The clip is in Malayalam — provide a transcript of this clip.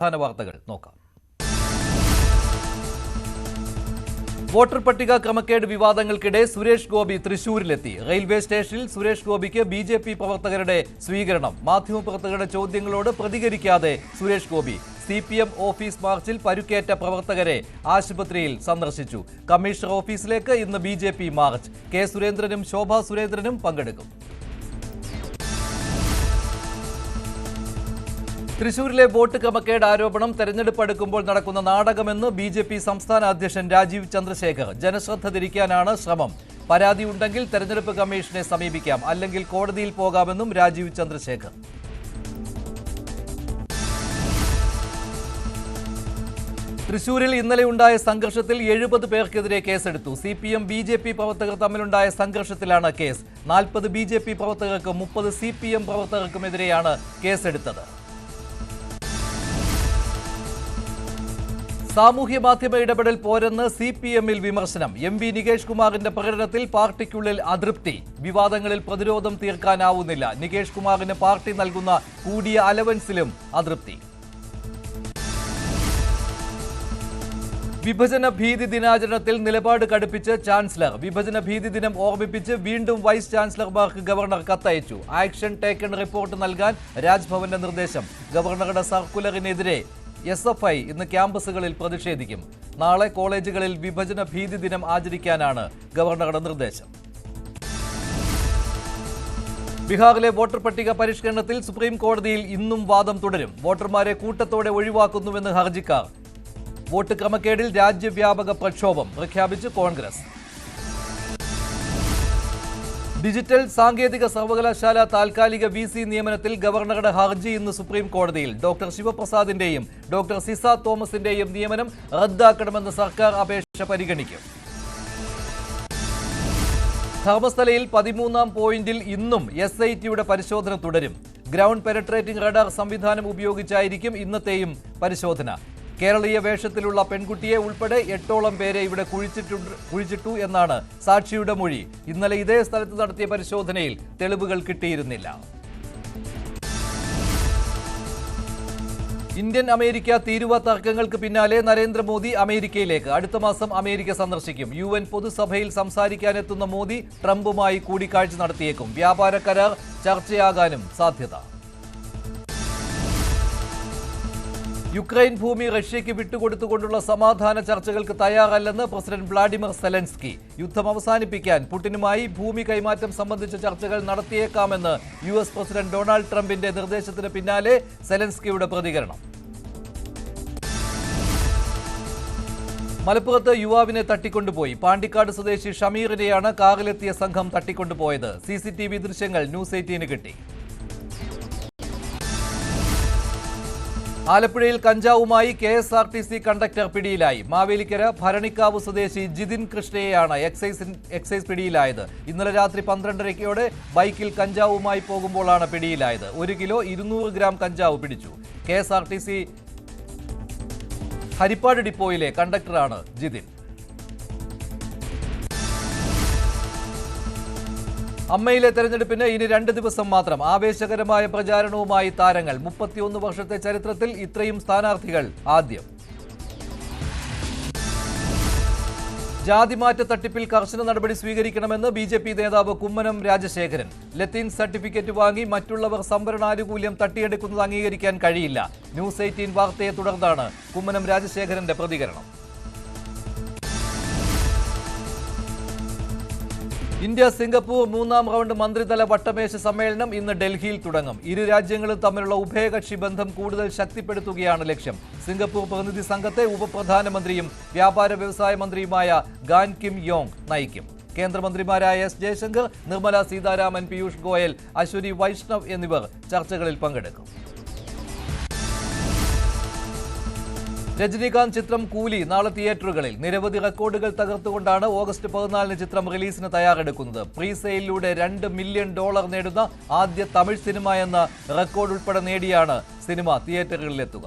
പ്രധാന വാർത്തകൾ നോക്കാം. വോട്ടർ പട്ടിക ക്രമക്കേട് വിവാദങ്ങൾക്കിടെ സുരേഷ് ഗോപി തൃശൂരിലെത്തി. റെയിൽവേ സ്റ്റേഷനിൽ സുരേഷ് ഗോപിക്ക് ബിജെപി പ്രവർത്തകരുടെ സ്വീകരണം. മാധ്യമപ്രവർത്തകരുടെ ചോദ്യങ്ങളോട് പ്രതികരിക്കാതെ സുരേഷ് ഗോപി. സിപിഎം ഓഫീസ് മാർച്ചിൽ പരുക്കേറ്റ പ്രവർത്തകരെ ആശുപത്രിയിൽ സന്ദർശിച്ചു. കമ്മീഷണർ ഓഫീസിലേക്ക് ഇന്ന് ബിജെപി മാർച്ച്. കെ സുരേന്ദ്രനും ശോഭാ സുരേന്ദ്രനും പങ്കെടുക്കും. തൃശൂരിലെ വോട്ട് ക്രമക്കേട് ആരോപണം തെരഞ്ഞെടുപ്പ് അടുക്കുമ്പോൾ നടക്കുന്ന നാടകമെന്ന് ബിജെപി സംസ്ഥാന അധ്യക്ഷൻ രാജീവ് ചന്ദ്രശേഖർ. ജനശ്രദ്ധ തിരിക്കാനാണ് ശ്രമം. പരാതി ഉണ്ടെങ്കിൽ തെരഞ്ഞെടുപ്പ് കമ്മീഷനെ സമീപിക്കാം, അല്ലെങ്കിൽ കോടതിയിൽ പോകാമെന്നും രാജീവ് ചന്ദ്രശേഖർ. തൃശൂരിൽ ഇന്നലെ ഉണ്ടായ സംഘർഷത്തിൽ 70 പേർക്കെതിരെ കേസെടുത്തു. സിപിഎം ബിജെപി പ്രവർത്തകർ തമ്മിലുണ്ടായ സംഘർഷത്തിലാണ് കേസ്. 40 ബിജെപി പ്രവർത്തകർക്കും 30 സിപിഎം പ്രവർത്തകർക്കുമെതിരെയാണ് കേസെടുത്തത്. സാമൂഹ്യ മാധ്യമ ഇടപെടൽ പോരെന്ന് സിപിഎമ്മിൽ വിമർശനം. എം.പി. നികേഷ് കുമാറിന്റെ പ്രകടനത്തിൽ പാർട്ടിക്കുള്ളിൽ അതൃപ്തി. വിവാദങ്ങളിൽ പ്രതിരോധം തീർക്കാനാവുന്നില്ല. നികേഷ് കുമാറിന് പാർട്ടി നൽകുന്ന കൂടിയ അലവൻസിലും അതൃപ്തി. വിഭജന ഭീതി ദിനാചരണത്തിൽ നിലപാട് കടുപ്പിച്ച് ചാൻസലർ. വിഭജന ഭീതി ദിനം ഓർമ്മിപ്പിച്ച് വീണ്ടും വൈസ് ചാൻസലർമാർക്ക് ഗവർണർ കത്തയച്ചു. ആക്ഷൻ ടേക്കൺ റിപ്പോർട്ട് നൽകാൻ രാജ്ഭവന്റെ നിർദ്ദേശം. ഗവർണറുടെ സർക്കുലറിനെതിരെ SFI ഇന്ന് ക്യാമ്പസുകളിൽ പ്രതിഷേധിക്കും. നാളെ കോളേജുകളിൽ വിഭജന ഭീതി ദിനം ആചരിക്കാനാണ് ഗവർണറുടെ നിർദ്ദേശം. ബീഹാറിലെ വോട്ടർ പട്ടിക പരിഷ്കരണത്തിൽ സുപ്രീം കോടതിയിൽ ഇന്നും വാദം തുടരും. വോട്ടർമാരെ കൂട്ടത്തോടെ ഒഴിവാക്കുന്നുവെന്ന് ഹർജിക്കാർ. വോട്ട് ക്രമക്കേടിൽ രാജ്യവ്യാപക പ്രക്ഷോഭം പ്രഖ്യാപിച്ച് കോൺഗ്രസ്. ഡിജിറ്റൽ സാങ്കേതിക സർവകലാശാല താൽക്കാലിക VC നിയമനത്തിൽ ഗവർണറുടെ ഹർജി ഇന്ന് സുപ്രീം കോടതിയിൽ. ഡോക്ടർ ശിവപ്രസാദിന്റെയും ഡോക്ടർ സിസ തോമസിന്റെയും നിയമനം റദ്ദാക്കണമെന്ന് സർക്കാർ അപേക്ഷ പരിഗണിക്കും. ധർമ്മസ്ഥലയിൽ 13ാം പോയിന്റിൽ ഇന്നും SITയുടെ പരിശോധന തുടരും. ഗ്രൗണ്ട് പെനട്രേറ്റിംഗ് റഡാർ സംവിധാനം ഉപയോഗിച്ചായിരിക്കും ഇന്നത്തെയും പരിശോധന. കേരളീയ വേഷത്തിലുള്ള പെൺകുട്ടിയെ ഉൾപ്പെടെ 8ഓളം പേരെ ഇവിടെ കുഴിച്ചിട്ടു എന്നാണ് സാക്ഷിയുടെ മൊഴി. ഇന്നലെ ഇതേ സ്ഥലത്ത് നടത്തിയ പരിശോധനയിൽ തെളിവുകൾ കിട്ടിയിരുന്നില്ല. ഇന്ത്യൻ അമേരിക്ക തീരുവ തർക്കങ്ങൾക്ക് പിന്നാലെ നരേന്ദ്രമോദി അമേരിക്കയിലേക്ക്. അടുത്ത മാസം അമേരിക്ക സന്ദർശിക്കും. UN പൊതുസഭയിൽ സംസാരിക്കാനെത്തുന്ന മോദി ട്രംപുമായി കൂടിക്കാഴ്ച നടത്തിയേക്കും. വ്യാപാര കരാർ ചർച്ചയാകാനും സാധ്യത. യുക്രൈൻ ഭൂമി റഷ്യയ്ക്ക് വിട്ടുകൊടുത്തുകൊണ്ടുള്ള സമാധാന ചർച്ചകൾക്ക് തയ്യാറല്ലെന്ന് പ്രസിഡന്റ് വ്ളാഡിമിർ സെലൻസ്കി. യുദ്ധം അവസാനിപ്പിക്കാൻ പുടിനുമായി ഭൂമി കൈമാറ്റം സംബന്ധിച്ച ചർച്ചകൾ നടത്തിയേക്കാമെന്ന് US പ്രസിഡന്റ് ഡൊണാൾഡ് ട്രംപിന്റെ നിർദ്ദേശത്തിന് പിന്നാലെ സെലൻസ്കിയുടെ പ്രതികരണം. മലപ്പുറത്ത് യുവാവിനെ തട്ടിക്കൊണ്ടുപോയി. പാണ്ടിക്കാട് സ്വദേശി ഷമീറിനെയാണ് കാറിലെത്തിയ സംഘം തട്ടിക്കൊണ്ടുപോയത്. CCTV ദൃശ്യങ്ങൾ ന്യൂസ് 18 കിട്ടി. ആലപ്പുഴയിൽ കഞ്ചാവുമായി KSRTC കണ്ടക്ടർ പിടിയിലായി. മാവേലിക്കര ഭരണിക്കാവ് സ്വദേശി ജിതിൻ കൃഷ്ണയെയാണ് എക്സൈസ് പിടിയിലായത്. ഇന്നലെ രാത്രി 12:30 ബൈക്കിൽ കഞ്ചാവുമായി പോകുമ്പോഴാണ് പിടിയിലായത്. 1 കിലോ 200 ഗ്രാം കഞ്ചാവ് പിടിച്ചു. KSRTC ഹരിപ്പാട് ഡിപ്പോയിലെ കണ്ടക്ടറാണ് ജിതിൻ. അമ്മയിലെ തെരഞ്ഞെടുപ്പിന് ഇനി 2 ദിവസം മാത്രം. ആവേശകരമായ പ്രചാരണവുമായി താരങ്ങൾ. 31 വർഷത്തെ ചരിത്രത്തിൽ ഇത്രയും സ്ഥാനാർത്ഥികൾ ആദ്യം. ജാതിമാറ്റ തട്ടിപ്പിൽ കർശന നടപടി സ്വീകരിക്കണമെന്ന് BJP നേതാവ് കുമ്മനം രാജശേഖരൻ. ലത്തീൻ സർട്ടിഫിക്കറ്റ് വാങ്ങി മറ്റുള്ളവർ സംവരണാനുകൂല്യം തട്ടിയെടുക്കുന്നത് അംഗീകരിക്കാൻ കഴിയില്ല. ന്യൂസ് 18 വാർത്തയെ തുടർന്നാണ് കുമ്മനം രാജശേഖരന്റെ പ്രതികരണം. ഇന്ത്യ സിംഗപ്പൂർ 3ാം റൗണ്ട് മന്ത്രിതല വട്ടമേശ സമ്മേളനം ഇന്ന് ഡൽഹിയിൽ തുടങ്ങും. ഇരു രാജ്യങ്ങളും തമ്മിലുള്ള ഉഭയകക്ഷി ബന്ധം കൂടുതൽ ശക്തിപ്പെടുത്തുകയാണ് ലക്ഷ്യം. സിംഗപ്പൂർ പ്രതിനിധി സംഘത്തെ ഉപപ്രധാനമന്ത്രിയും വ്യാപാര വ്യവസായ മന്ത്രിയുമായ ഗാൻ കിം യോങ് നയിക്കും. കേന്ദ്രമന്ത്രിമാരായ S. ജയശങ്കർ, നിർമ്മല സീതാരാമൻ, പീയൂഷ് ഗോയൽ, അശ്വനി വൈഷ്ണവ് എന്നിവർ ചർച്ചകളിൽ പങ്കെടുക്കും. രജനീകാന്ത് ചിത്രം കൂലി നാളെ തിയേറ്ററുകളിൽ. നിരവധി റെക്കോർഡുകൾ തകർത്തുകൊണ്ടാണ് ഓഗസ്റ്റ് 14 ചിത്രം റിലീസിന് തയ്യാറെടുക്കുന്നത്. പ്രീ സെയിലിലൂടെ $2 മില്യൺ നേടുന്ന ആദ്യ തമിഴ് സിനിമ എന്ന റെക്കോർഡ് ഉൾപ്പെടെ നേടിയാണ് സിനിമ തിയേറ്ററുകളിലെത്തുക.